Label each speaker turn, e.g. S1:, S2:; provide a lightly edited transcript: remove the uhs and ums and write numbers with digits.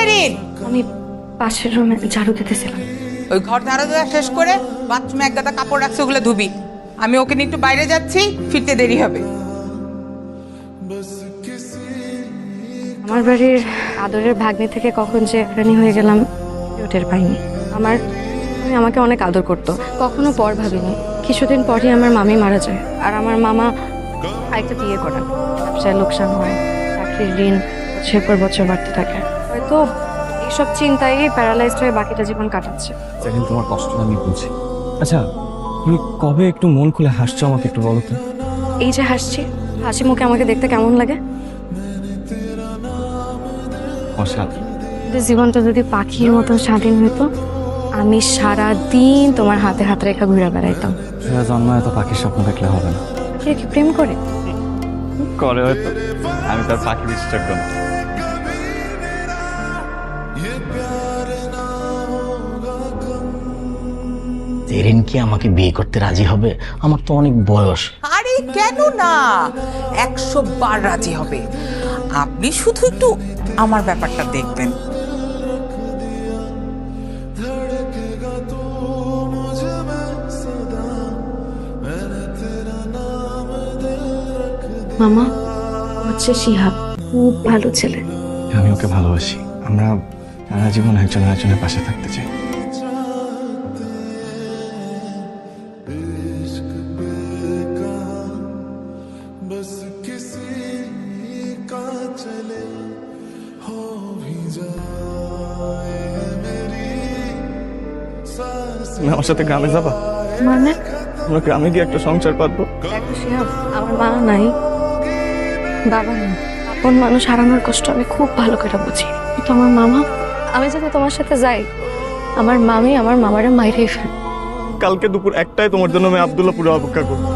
S1: জেরিন?
S2: আমি পাশের রুমে ঝাড়ু দিতেছিলাম।
S1: ওই ঘর ঝাড়ু দেওয়া শেষ করে বাথরুমে এক গাদা কাপড় রাখছে, ওগুলো ধুবি। আমি ওকে নিয়ে একটু বাইরে যাচ্ছি, ফিরতে দেরি হবে।
S2: আমার বাড়ির আদরের ভাগ্নি থেকে কখন যে রানী হয়ে গেলাম টের পাইনি। আমি আমাকে অনেক আদর করতো, কখনো পর ভাবিনি। কিছুদিন পরই আমার মামি মারা যায়, আর আমার মামা আরেকটা বিয়ে করেন। ব্যবসায় লোকসান হয়, চাকরির ঋণ বছরের পর বছর বাড়তে থাকে। হয়তো এইসব চিন্তায় প্যারালাইজড হয়ে বাকিটা জীবন কাটাচ্ছে।
S3: যেদিন তোমার কষ্ট আমি বুঝি। আচ্ছা, তুমি কবে একটু মন খুলে হাসছো আমাকে একটু বলো তো?
S2: এই যে হাসছি, হাসি মুখে আমাকে দেখতে কেমন লাগে?
S3: অসাধারণ।
S2: জীবনটা যদি পাখির মতো স্বাধীন হতো, আমি সারা দিন তোমার হাতে হাত রেখা ঘুরে বেড়াইতাম।
S3: সেটা জন্মায় তো পাখির স্বপ্ন দেখলে হবে না।
S2: কে কি প্রেম করে?
S3: করে হয়তো, আমি তার পাখি বিশেষজ্ঞ না।
S4: জেরিন কি আমাকে বিয়ে করতে রাজি হবে? আমার তো অনেক বয়স।
S1: আরে কেন না, 100 বার রাজি হবে। আপনি শুধু একটু আমার ব্যাপারটা দেখবেন।
S2: মামা হচ্ছে শিহাব, খুব ভালো ছেলে।
S3: আমি ওকে ভালোবাসি। আমরা সারা জীবন একজন আরেকজনের পাশে থাকতে চাই। তুমি আমার সাথে গ্রামে যাবা?
S2: মানে
S3: আমরা গ্রামে গিয়ে একটা সংসার পাতবো।
S2: দেখো শিহাব, আমার মা নাই, বাবা নেই। আপন মানুষ হারানোর কষ্ট আমি খুব ভালো করে বুঝি। কিন্তু আমার মামা, আমি যদি তোমার সাথে যাই, আমার মামি আমার মামারে মাইরেই ফেল।
S3: কালকে দুপুর 1টায় তোমার জন্য আমি আব্দুল্লাহপুরে অপেক্ষা করবো।